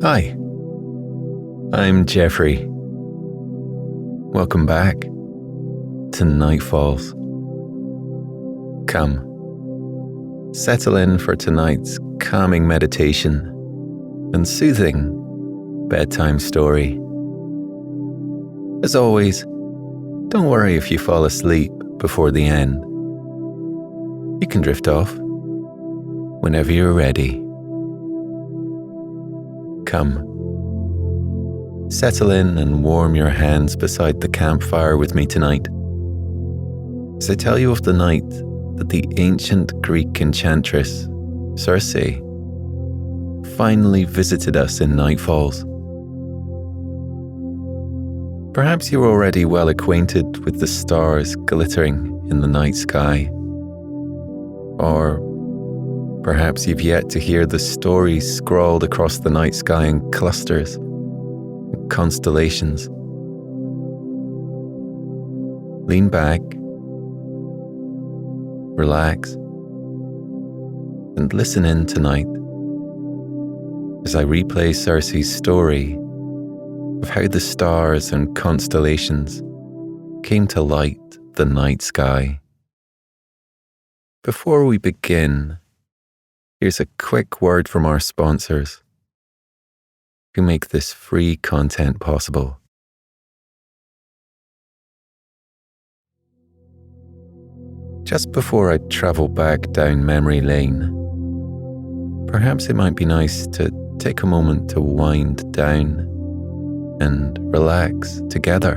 Hi, I'm Geoffrey. Welcome back to Nightfalls. Come, settle in for tonight's calming meditation and soothing bedtime story. As always, don't worry if you fall asleep before the end. You can drift off whenever you're ready. Come, settle in and warm your hands beside the campfire with me tonight, as I tell you of the night that the ancient Greek enchantress, Circe, finally visited us in Nightfalls. Perhaps you're already well acquainted with the stars glittering in the night sky, or perhaps you've yet to hear the stories scrawled across the night sky in clusters and constellations. Lean back, relax, and listen in tonight as I replay Circe's story of how the stars and constellations came to light the night sky. Before we begin, here's a quick word from our sponsors who make this free content possible. Just before I travel back down memory lane, perhaps it might be nice to take a moment to wind down and relax together.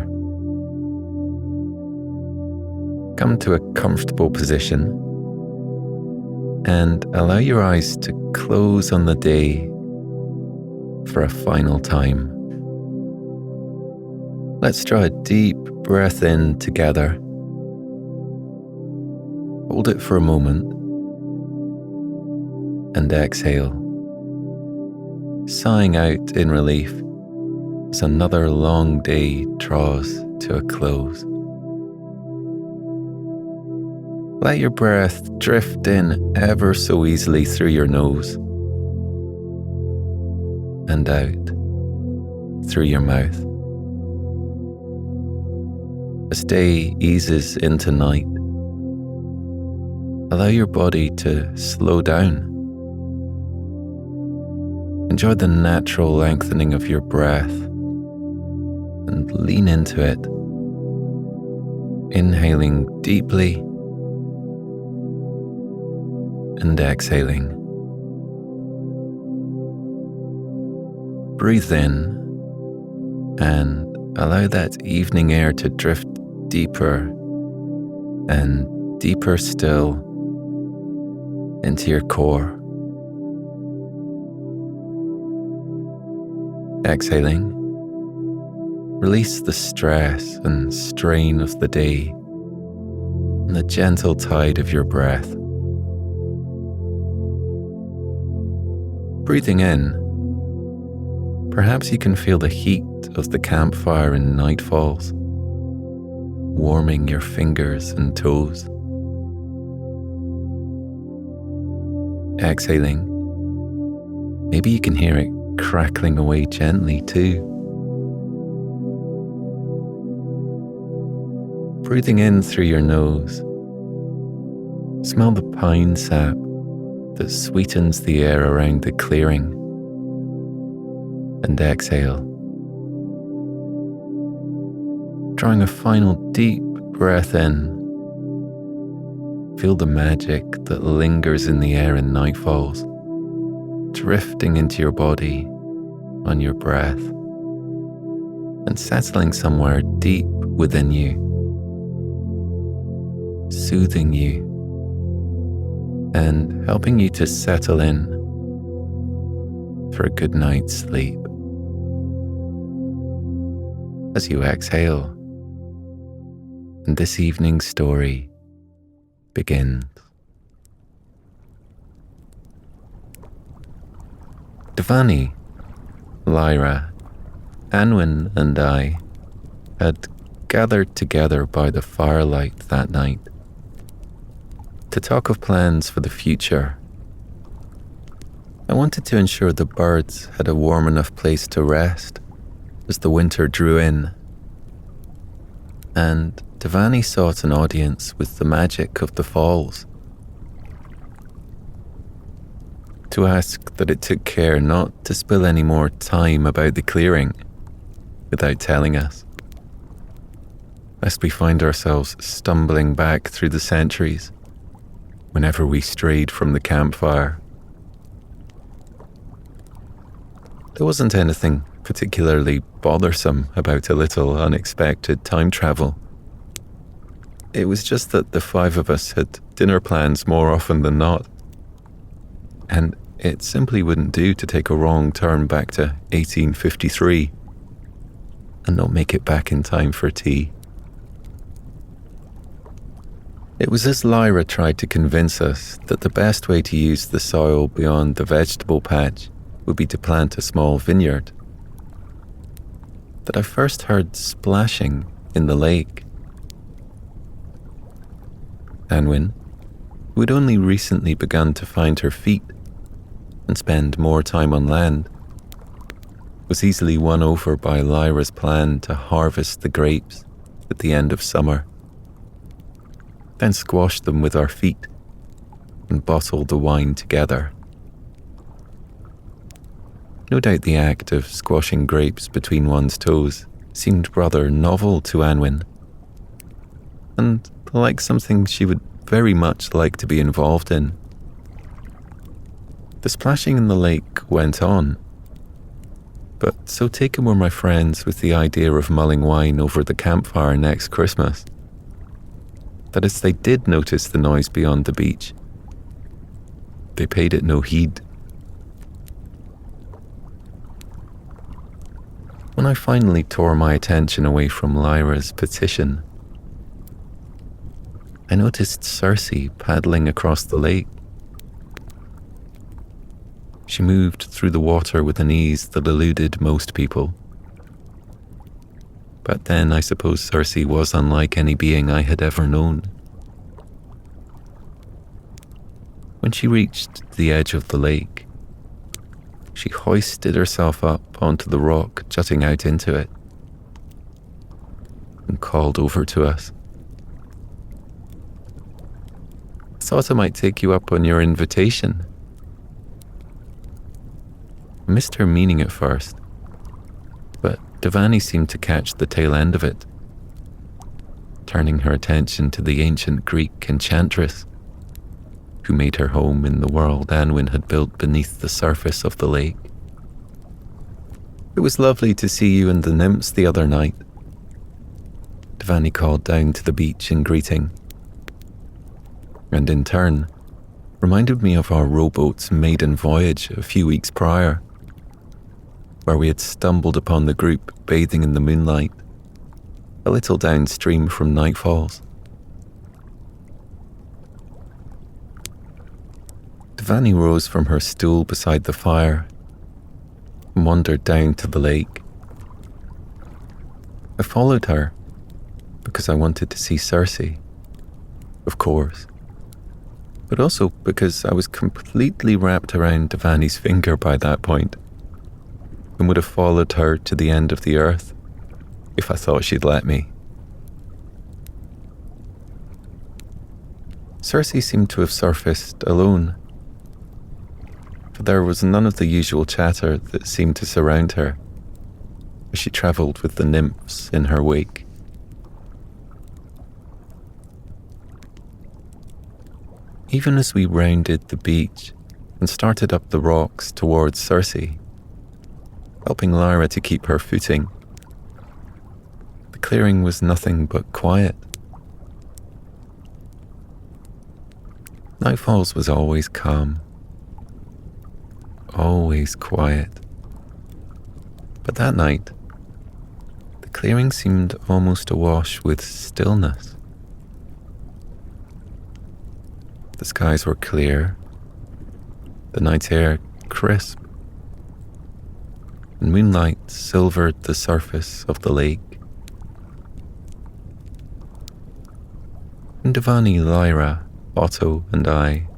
Come to a comfortable position and allow your eyes to close on the day for a final time. Let's draw a deep breath in together. Hold it for a moment and exhale, sighing out in relief as another long day draws to a close. Let your breath drift in ever so easily through your nose and out through your mouth. As day eases into night, allow your body to slow down. Enjoy the natural lengthening of your breath and lean into it, inhaling deeply and exhaling. Breathe in and allow that evening air to drift deeper and deeper still into your core. Exhaling, release the stress and strain of the day and the gentle tide of your breath. Breathing in, perhaps you can feel the heat of the campfire in Nightfalls, warming your fingers and toes. Exhaling, maybe you can hear it crackling away gently too. Breathing in through your nose, smell the pine sap that sweetens the air around the clearing, and exhale, drawing a final deep breath in. Feel the magic that lingers in the air in Nightfalls, drifting into your body on your breath and settling somewhere deep within you, soothing you and helping you to settle in for a good night's sleep. As you exhale, and this evening's story begins. Devani, Lyra, Anwin and I had gathered together by the firelight that night to talk of plans for the future. I wanted to ensure the birds had a warm enough place to rest as the winter drew in, and Devani sought an audience with the magic of the falls. To ask that it took care not to spill any more time about the clearing without telling us, lest we find ourselves stumbling back through the centuries whenever we strayed from the campfire. There wasn't anything particularly bothersome about a little unexpected time travel. It was just that the five of us had dinner plans more often than not, and it simply wouldn't do to take a wrong turn back to 1853 and not make it back in time for tea. It was as Lyra tried to convince us that the best way to use the soil beyond the vegetable patch would be to plant a small vineyard, that I first heard splashing in the lake. Anwen, who had only recently begun to find her feet and spend more time on land, was easily won over by Lyra's plan to harvest the grapes at the end of summer, then squash them with our feet and bottle the wine together. No doubt the act of squashing grapes between one's toes seemed rather novel to Anwen, and like something she would very much like to be involved in. The splashing in the lake went on, but so taken were my friends with the idea of mulling wine over the campfire next Christmas, that as they did notice the noise beyond the beach, they paid it no heed. When I finally tore my attention away from Lyra's petition, I noticed Circe paddling across the lake. She moved through the water with an ease that eluded most people. But then I suppose Circe was unlike any being I had ever known. When she reached the edge of the lake, she hoisted herself up onto the rock jutting out into it and called over to us. "I thought I might take you up on your invitation." I missed her meaning at first, but Devani seemed to catch the tail end of it, turning her attention to the ancient Greek enchantress who made her home in the world Anwen had built beneath the surface of the lake. "It was lovely to see you and the nymphs the other night," Devani called down to the beach in greeting, and in turn reminded me of our rowboat's maiden voyage a few weeks prior, where we had stumbled upon the group bathing in the moonlight a little downstream from Nightfalls. Devani rose from her stool beside the fire and wandered down to the lake. I followed her because I wanted to see Circe, of course, but also because I was completely wrapped around Devani's finger by that point and would have followed her to the end of the earth if I thought she'd let me. Circe seemed to have surfaced alone, for there was none of the usual chatter that seemed to surround her as she travelled with the nymphs in her wake. Even as we rounded the beach and started up the rocks towards Circe, helping Lyra to keep her footing, the clearing was nothing but quiet. Nightfalls was always calm, always quiet. But that night, the clearing seemed almost awash with stillness. The skies were clear, the night air crisp, and moonlight silvered the surface of the lake. And Devani, Lyra, Otto, and I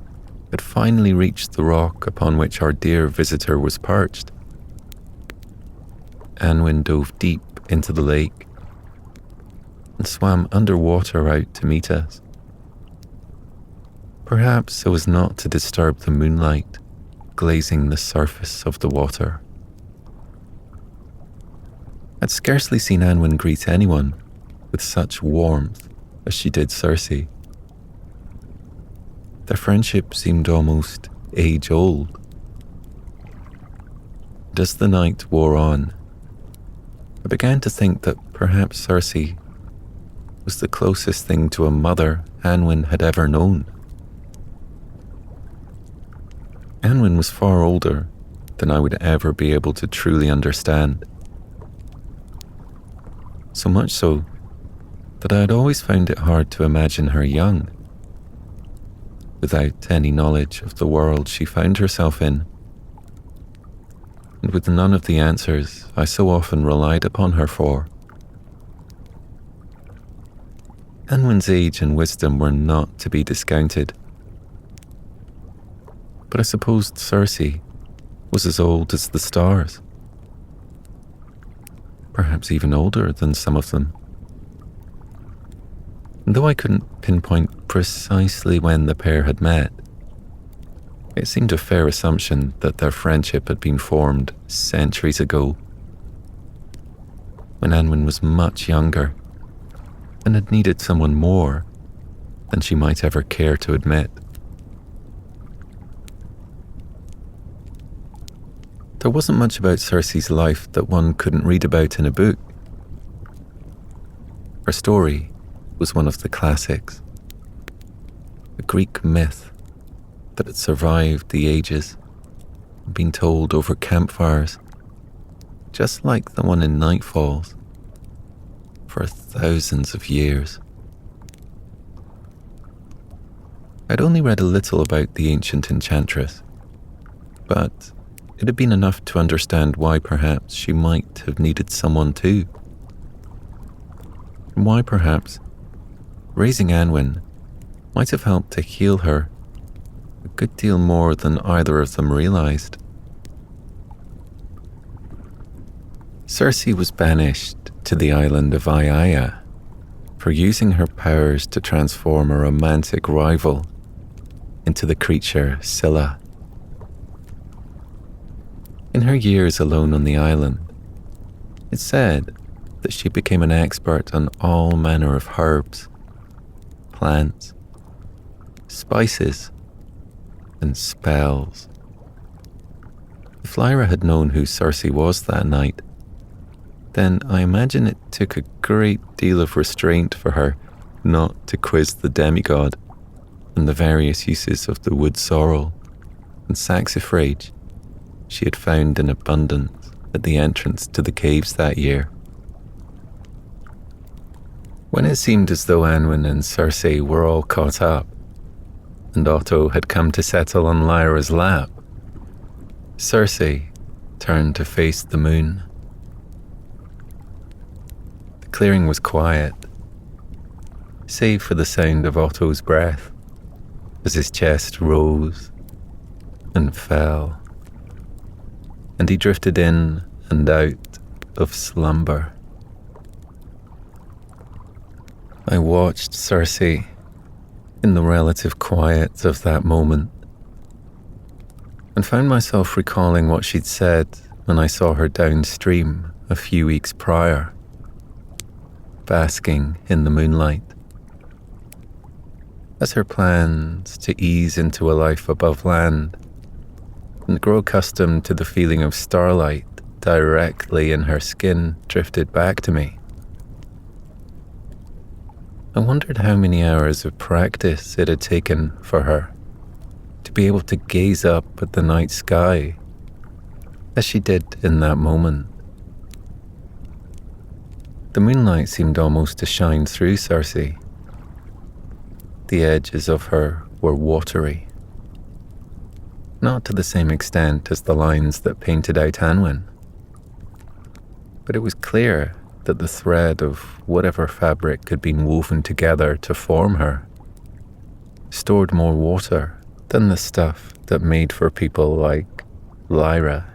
had finally reached the rock upon which our dear visitor was perched. Anwen dove deep into the lake and swam underwater out to meet us. Perhaps so as not to disturb the moonlight glazing the surface of the water. I'd scarcely seen Anwen greet anyone with such warmth as she did Circe. Their friendship seemed almost age-old. And as the night wore on, I began to think that perhaps Circe was the closest thing to a mother Anwen had ever known. Anwen was far older than I would ever be able to truly understand. So much so that I had always found it hard to imagine her young, without any knowledge of the world she found herself in, and with none of the answers I so often relied upon her for. Anwen's age and wisdom were not to be discounted, but I supposed Circe was as old as the stars, perhaps even older than some of them. And though I couldn't pinpoint precisely when the pair had met, it seemed a fair assumption that their friendship had been formed centuries ago, when Anwen was much younger and had needed someone more than she might ever care to admit. There wasn't much about Circe's life that one couldn't read about in a book. Her story was one of the classics, a Greek myth that had survived the ages and been told over campfires, just like the one in Nightfalls, for thousands of years. I'd only read a little about the ancient enchantress, but it had been enough to understand why perhaps she might have needed someone too. And why perhaps raising Anwen might have helped to heal her a good deal more than either of them realized. Circe was banished to the island of Aiaia for using her powers to transform a romantic rival into the creature Scylla. In her years alone on the island, it's said that she became an expert on all manner of herbs, plants, spices, and spells. If Lyra had known who Circe was that night, then I imagine it took a great deal of restraint for her not to quiz the demigod on the various uses of the wood sorrel and saxifrage she had found in abundance at the entrance to the caves that year. When it seemed as though Anwen and Circe were all caught up, and Otto had come to settle on Lyra's lap, Circe turned to face the moon. The clearing was quiet, save for the sound of Otto's breath as his chest rose and fell, and he drifted in and out of slumber. I watched Circe in the relative quiet of that moment and found myself recalling what she'd said when I saw her downstream a few weeks prior, basking in the moonlight. As her plans to ease into a life above land and grow accustomed to the feeling of starlight directly in her skin drifted back to me, I wondered how many hours of practice it had taken for her to be able to gaze up at the night sky as she did in that moment. The moonlight seemed almost to shine through Circe. The edges of her were watery, not to the same extent as the lines that painted out Anwen, but it was clear that the thread of whatever fabric had been woven together to form her stored more water than the stuff that made for people like Lyra,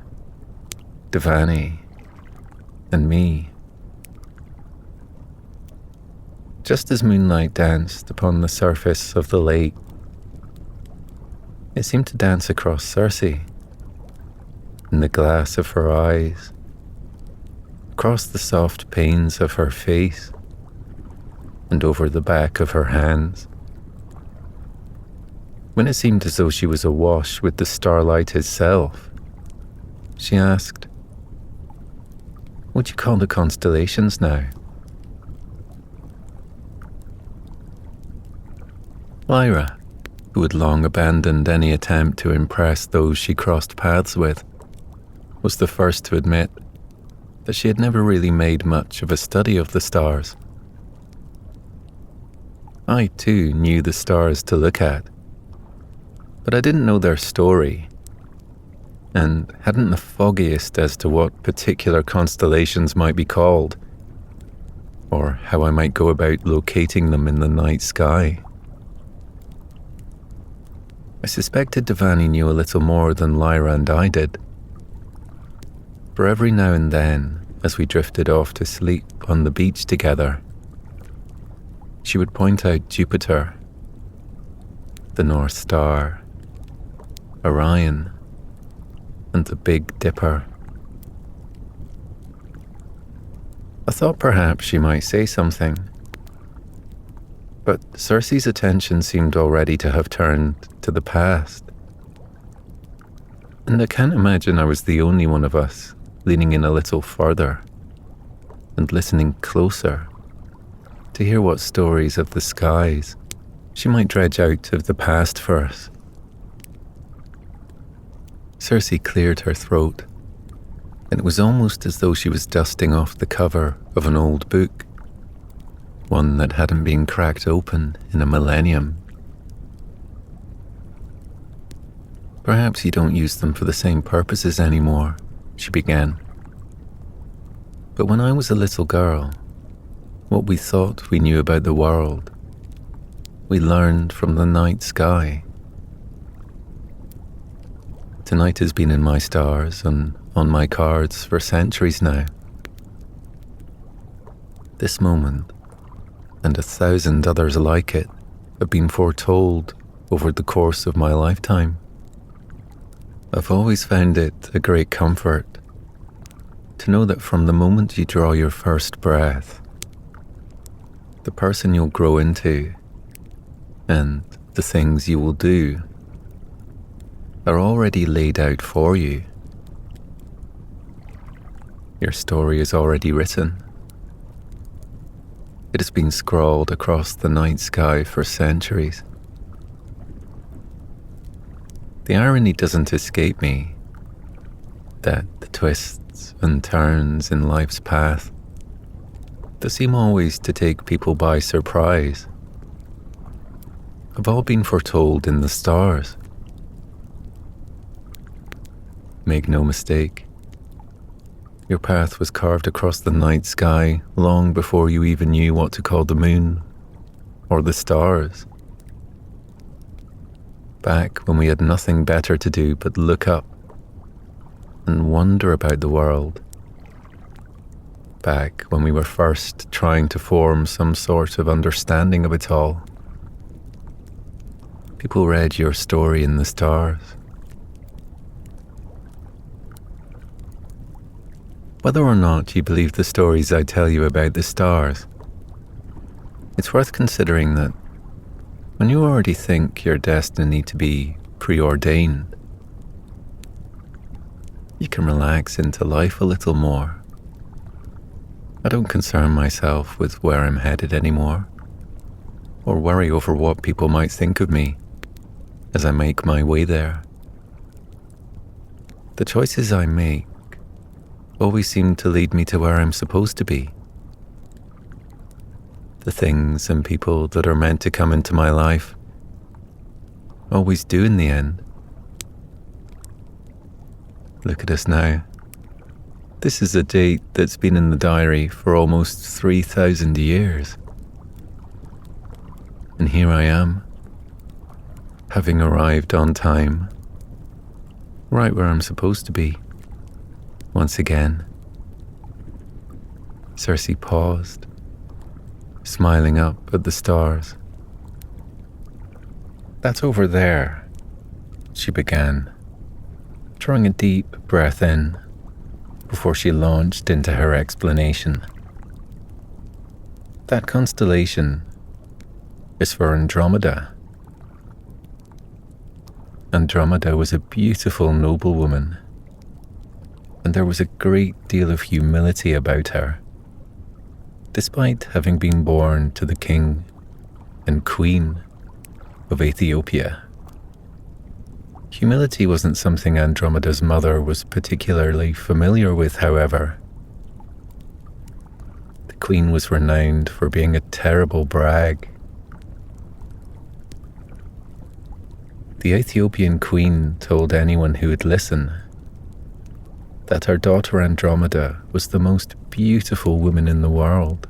Devani, and me. Just as moonlight danced upon the surface of the lake, it seemed to dance across Circe, in the glass of her eyes, across the soft panes of her face, and over the back of her hands. When it seemed as though she was awash with the starlight itself, she asked, "What do you call the constellations now?" Lyra, who had long abandoned any attempt to impress those she crossed paths with, was the first to admit that she had never really made much of a study of the stars. I too knew the stars to look at, but I didn't know their story, and hadn't the foggiest as to what particular constellations might be called, or how I might go about locating them in the night sky. I suspected Devani knew a little more than Lyra and I did, for every now and then, as we drifted off to sleep on the beach together, she would point out Jupiter, the North Star, Orion, and the Big Dipper. I thought perhaps she might say something, but Circe's attention seemed already to have turned to the past, and I can't imagine I was the only one of us leaning in a little further and listening closer to hear what stories of the skies she might dredge out of the past for us. Circe cleared her throat, and it was almost as though she was dusting off the cover of an old book, one that hadn't been cracked open in a millennium. "Perhaps you don't use them for the same purposes anymore," she began. "But when I was a little girl, what we thought we knew about the world, we learned from the night sky. Tonight has been in my stars and on my cards for centuries now. This moment, and 1,000 others like it, have been foretold over the course of my lifetime. I've always found it a great comfort to know that from the moment you draw your first breath, the person you'll grow into and the things you will do are already laid out for you. Your story is already written. It has been scrawled across the night sky for centuries. The irony doesn't escape me that the twists and turns in life's path that seem always to take people by surprise have all been foretold in the stars. Make no mistake, your path was carved across the night sky long before you even knew what to call the moon or the stars. Back when we had nothing better to do but look up and wonder about the world. Back when we were first trying to form some sort of understanding of it all. People read your story in the stars. Whether or not you believe the stories I tell you about the stars, it's worth considering that when you already think your destiny to be preordained, you can relax into life a little more. I don't concern myself with where I'm headed anymore, or worry over what people might think of me as I make my way there. The choices I make always seem to lead me to where I'm supposed to be. The things and people that are meant to come into my life always do in the end. Look at us now. This is a date that's been in the diary for almost 3,000 years. And here I am, having arrived on time, right where I'm supposed to be, once again. Circe paused, smiling up at the stars. "That's over there," she began, drawing a deep breath in before she launched into her explanation. "That constellation is for Andromeda." Andromeda was a beautiful noblewoman, and there was a great deal of humility about her, despite having been born to the king and queen of Ethiopia. Humility wasn't something Andromeda's mother was particularly familiar with, however. The queen was renowned for being a terrible brag. The Ethiopian queen told anyone who would listen that her daughter Andromeda was the most beautiful woman in the world,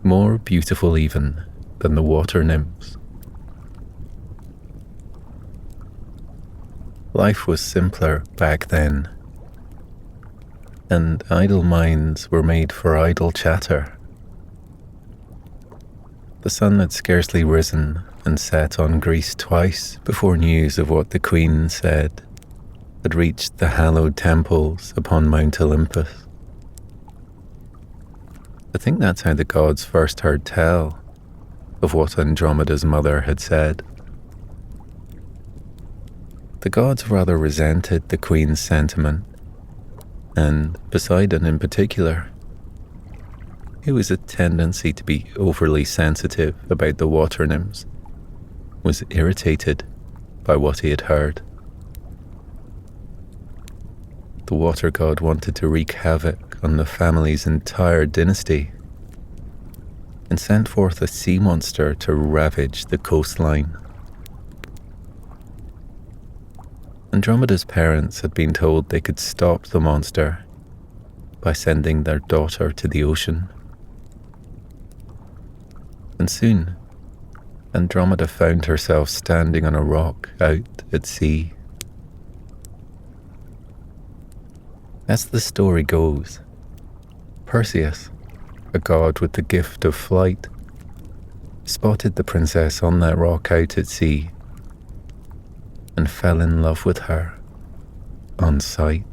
more beautiful even than the water nymphs. Life was simpler back then, and idle minds were made for idle chatter. The sun had scarcely risen and set on Greece twice before news of what the Queen said had reached the hallowed temples upon Mount Olympus. I think that's how the gods first heard tell of what Andromeda's mother had said. The gods rather resented the Queen's sentiment, and Poseidon in particular, who has a tendency to be overly sensitive about the water nymphs, was irritated by what he had heard. The water god wanted to wreak havoc on the family's entire dynasty and sent forth a sea monster to ravage the coastline. Andromeda's parents had been told they could stop the monster by sending their daughter to the ocean. And soon, Andromeda found herself standing on a rock out at sea. As the story goes, Perseus, a god with the gift of flight, spotted the princess on that rock out at sea and fell in love with her on sight.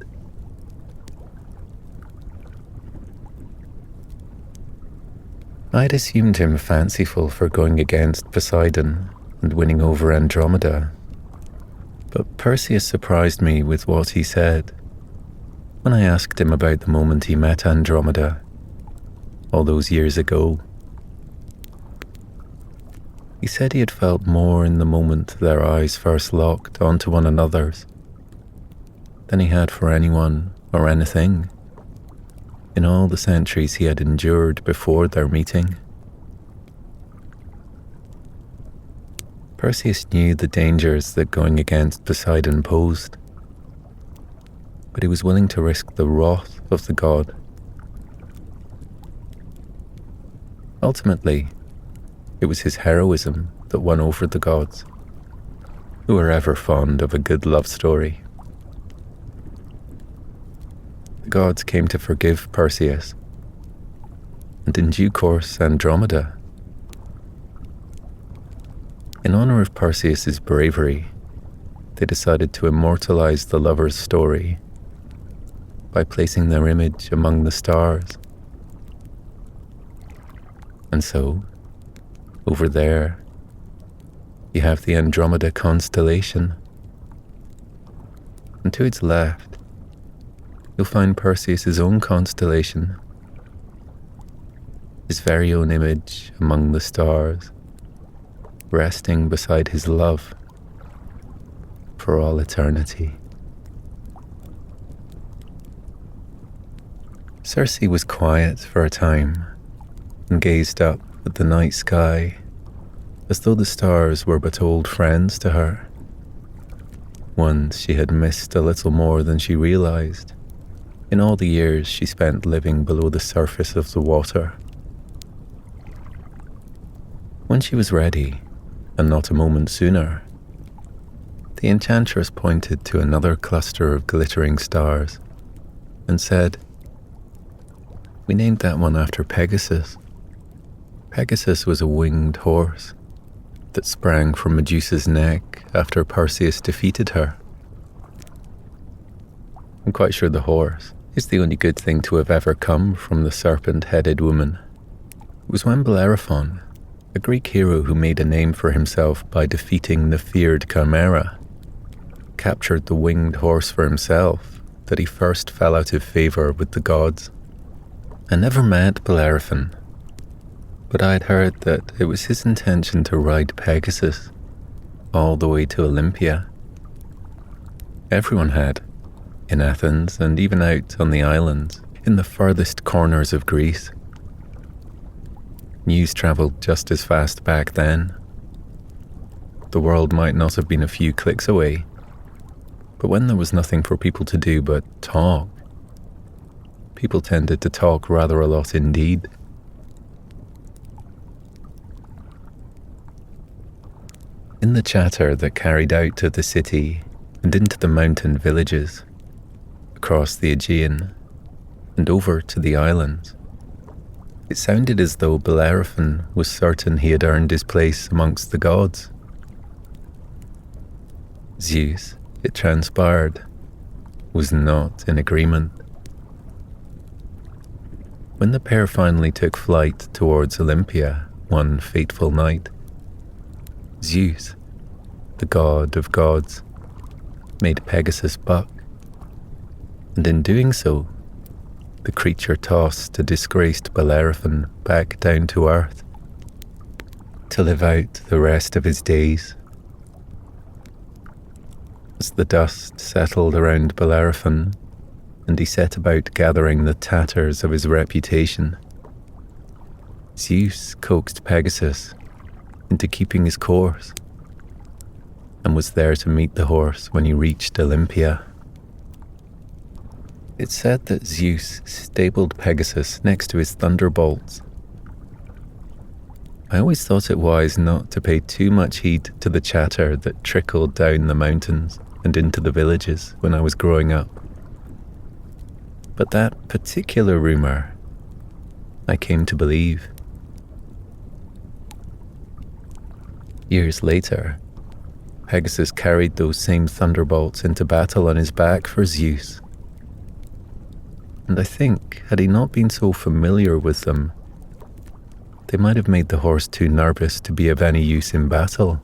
I'd assumed him fanciful for going against Poseidon and winning over Andromeda, but Perseus surprised me with what he said when I asked him about the moment he met Andromeda all those years ago. He said he had felt more in the moment their eyes first locked onto one another's than he had for anyone or anything in all the centuries he had endured before their meeting. Perseus knew the dangers that going against Poseidon posed, but he was willing to risk the wrath of the god. Ultimately, it was his heroism that won over the gods, who were ever fond of a good love story. The gods came to forgive Perseus, and in due course Andromeda. In honor of Perseus's bravery, they decided to immortalize the lovers' story by placing their image among the stars. And so, over there, you have the Andromeda constellation, and to its left, you'll find Perseus's own constellation, his very own image among the stars, resting beside his love for all eternity. Circe was quiet for a time and gazed up at the night sky as though the stars were but old friends to her, ones she had missed a little more than she realized in all the years she spent living below the surface of the water. When she was ready, and not a moment sooner. The enchantress pointed to another cluster of glittering stars and said, "We named that one after Pegasus. Pegasus was a winged horse that sprang from Medusa's neck after Perseus defeated her. I'm quite sure the horse is the only good thing to have ever come from the serpent-headed woman. It was when Bellerophon, a Greek hero who made a name for himself by defeating the feared Chimera, captured the winged horse for himself, that he first fell out of favour with the gods. I never met Bellerophon, but I'd heard that it was his intention to ride Pegasus all the way to Olympia. Everyone had, in Athens and even out on the islands, in the furthest corners of Greece. News travelled just as fast back then. The world might not have been a few clicks away, but when there was nothing for people to do but talk, people tended to talk rather a lot indeed. In the chatter that carried out of the city and into the mountain villages, across the Aegean and over to the islands, it sounded as though Bellerophon was certain he had earned his place amongst the gods. Zeus, it transpired, was not in agreement. When the pair finally took flight towards Olympia one fateful night, Zeus, the god of gods, made Pegasus buck, and in doing so, the creature tossed a disgraced Bellerophon back down to earth to live out the rest of his days. As the dust settled around Bellerophon and he set about gathering the tatters of his reputation, Zeus coaxed Pegasus into keeping his course and was there to meet the horse when he reached Olympia. It's said that Zeus stabled Pegasus next to his thunderbolts. I always thought it wise not to pay too much heed to the chatter that trickled down the mountains and into the villages when I was growing up. But that particular rumour I came to believe. Years later, Pegasus carried those same thunderbolts into battle on his back for Zeus. And I think, had he not been so familiar with them, they might have made the horse too nervous to be of any use in battle.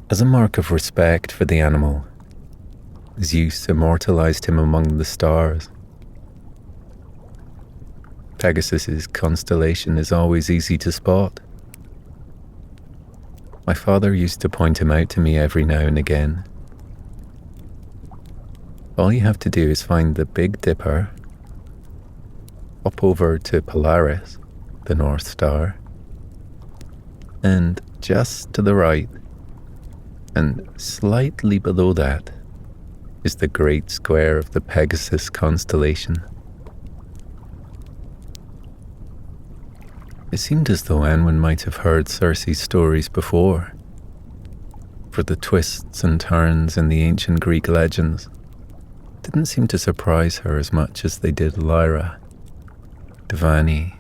As a mark of respect for the animal, Zeus immortalized him among the stars. Pegasus's constellation is always easy to spot. My father used to point him out to me every now and again. All you have to do is find the Big Dipper, up over to Polaris, the North Star, and just to the right, and slightly below that, is the great square of the Pegasus constellation. It seemed as though Anwen might have heard Circe's stories before, for the twists and turns in the ancient Greek legends didn't seem to surprise her as much as they did Lyra, Devani,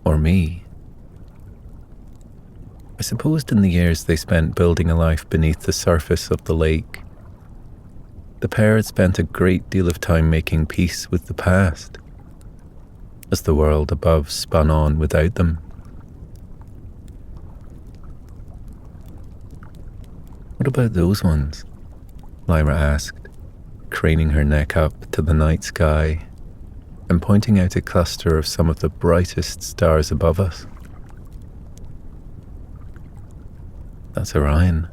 or me. I supposed in the years they spent building a life beneath the surface of the lake, the pair had spent a great deal of time making peace with the past, as the world above spun on without them. What about those ones? Lyra asked, craning her neck up to the night sky and pointing out a cluster of some of the brightest stars above us. That's Orion,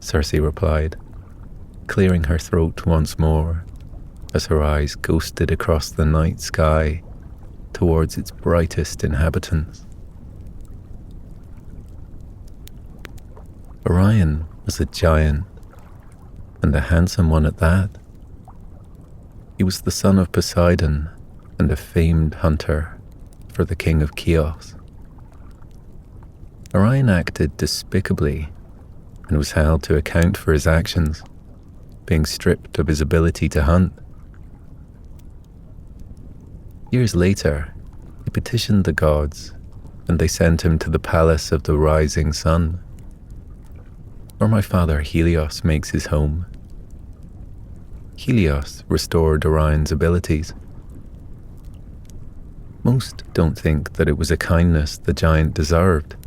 Circe replied, clearing her throat once more as her eyes ghosted across the night sky towards its brightest inhabitants. Orion was a giant, and a handsome one at that. He was the son of Poseidon and a famed hunter for the king of Chios. Orion acted despicably and was held to account for his actions, being stripped of his ability to hunt. Years later, he petitioned the gods, and they sent him to the palace of the rising sun, where my father Helios makes his home. Helios restored Orion's abilities. Most don't think that it was a kindness the giant deserved,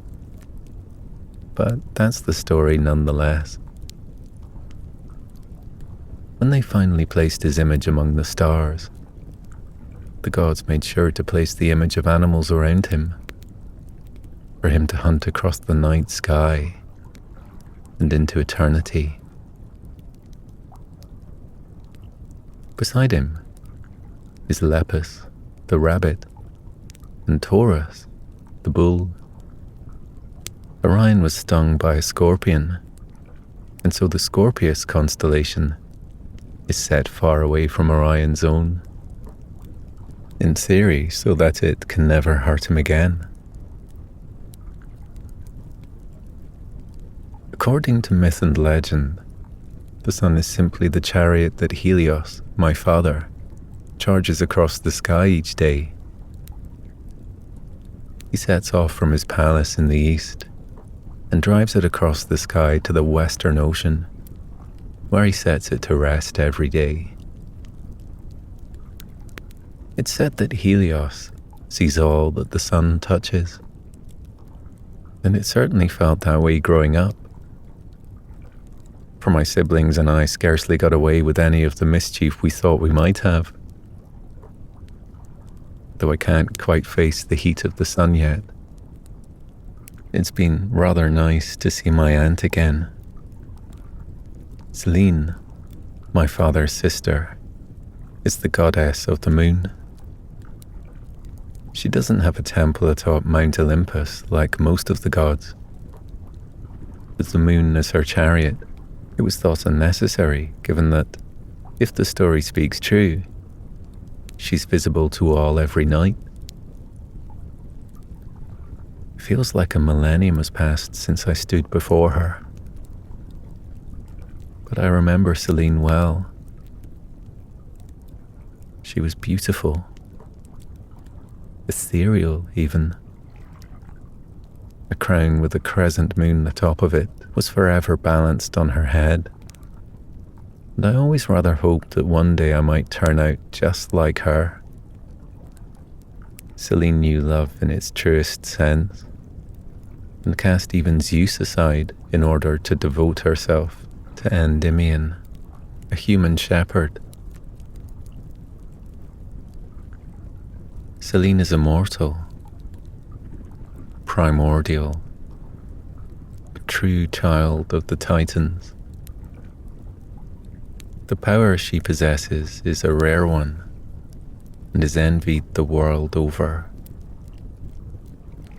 but that's the story nonetheless. When they finally placed his image among the stars, the gods made sure to place the image of animals around him, for him to hunt across the night sky and into eternity. Beside him is Lepus, the rabbit, and Taurus, the bull. Orion was stung by a scorpion, and so the Scorpius constellation is set far away from Orion's own, in theory so that it can never hurt him again. According to myth and legend, the sun is simply the chariot that Helios, my father, charges across the sky each day. He sets off from his palace in the east and drives it across the sky to the Western Ocean, where he sets it to rest every day. It's said that Helios sees all that the sun touches, and it certainly felt that way growing up. For my siblings and I scarcely got away with any of the mischief we thought we might have, though I can't quite face the heat of the sun yet. It's been rather nice to see my aunt again. Selene, my father's sister, is the goddess of the moon. She doesn't have a temple atop Mount Olympus like most of the gods. With the moon as her chariot, it was thought unnecessary, given that, if the story speaks true, she's visible to all every night. It feels like a millennium has passed since I stood before her. But I remember Selene well. She was beautiful, ethereal even. A crown with a crescent moon atop of it was forever balanced on her head, and I always rather hoped that one day I might turn out just like her. Selene knew love in its truest sense, and cast even Zeus aside in order to devote herself to Endymion, a human shepherd. Selene is immortal, primordial, a true child of the Titans. The power she possesses is a rare one, and is envied the world over.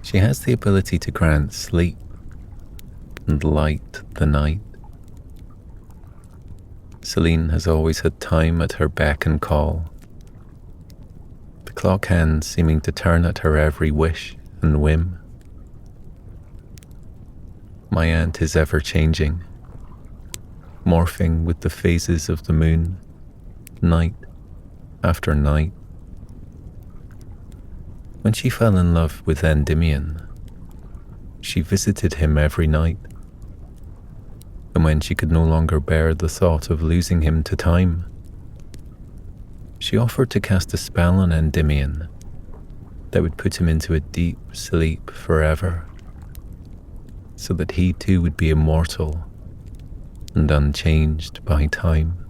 She has the ability to grant sleep and light the night. Selene has always had time at her beck and call, the clock hands seeming to turn at her every wish and whim. My aunt is ever changing, morphing with the phases of the moon, night after night. When she fell in love with Endymion, she visited him every night, and when she could no longer bear the thought of losing him to time, she offered to cast a spell on Endymion that would put him into a deep sleep forever, so that he too would be immortal and unchanged by time.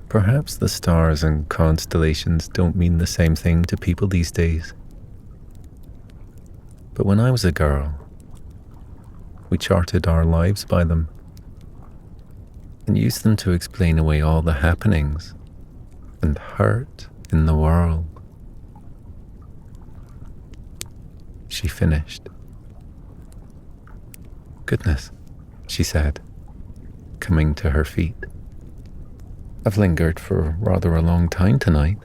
Perhaps the stars and constellations don't mean the same thing to people these days. But when I was a girl, we charted our lives by them and used them to explain away all the happenings and hurt in the world. She finished. Goodness, she said, coming to her feet. I've lingered for rather a long time tonight.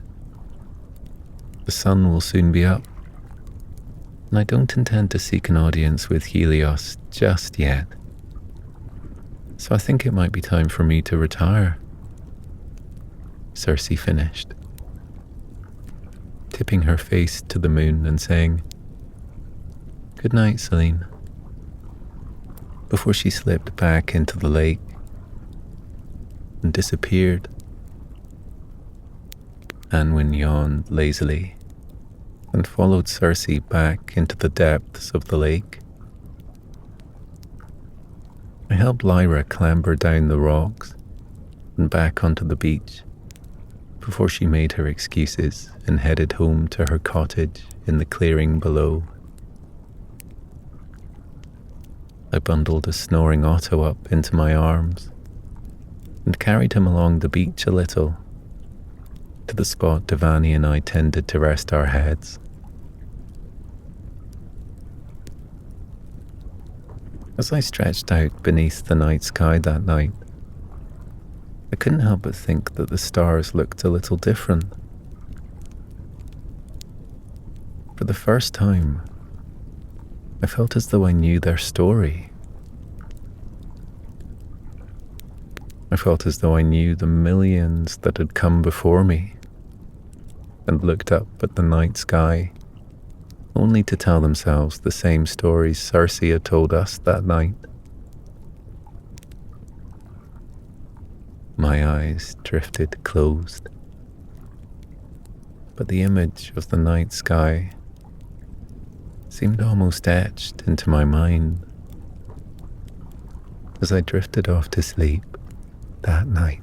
The sun will soon be up. and I don't intend to seek an audience with Helios just yet. So I think it might be time for me to retire. Circe finished, tipping her face to the moon and saying, "Good night, Selene," before she slipped back into the lake and disappeared. Anwin yawned lazily and followed Circe back into the depths of the lake. I helped Lyra clamber down the rocks and back onto the beach before she made her excuses and headed home to her cottage in the clearing below. I bundled a snoring Otto up into my arms and carried him along the beach a little to the spot Devani and I tended to rest our heads. As I stretched out beneath the night sky that night, I couldn't help but think that the stars looked a little different. For the first time, I felt as though I knew their story. I felt as though I knew the millions that had come before me and looked up at the night sky only to tell themselves the same stories Circe had told us that night. My eyes drifted closed, but the image of the night sky seemed almost etched into my mind as I drifted off to sleep that night.